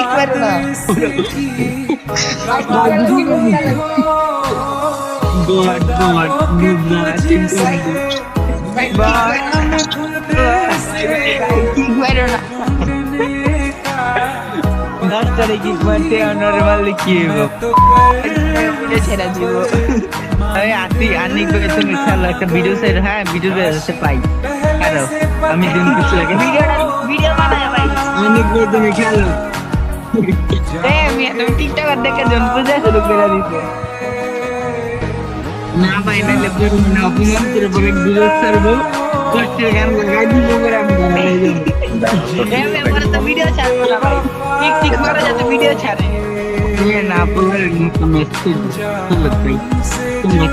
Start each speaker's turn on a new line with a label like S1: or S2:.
S1: kick মারো না
S2: God,
S1: kick মারো না
S2: রাস্তারে কিক মারতে নরমাল কি
S1: ভিডিও ছেড়ে দিব
S2: আরে আতি আনিক ভাই তুমি খেলো একটা ভিডিও সেট হ্যাঁ ভিডিও বেরোতে পাই কারো আমি দিন কিছু লাগে
S1: ভিডিও বানায় ভাই
S2: আনিক ভাই তুমি খেলো
S1: তুমি টিকটকার দেখে জন পূজা শুরু করে দিতে
S2: না ভাই নাহলে বেরো না অপমান করে বলে ভিডিও ছাড়বো কষ্টের গান গাই দিব করে আমি বানাই দেব
S1: এবারে তো ভিডিও ছাড়বো না ভাই টিক টিক করে যাতে ভিডিও ছাড়ে
S2: না বলার মতো মেসেজ চলো ভাই তোমরা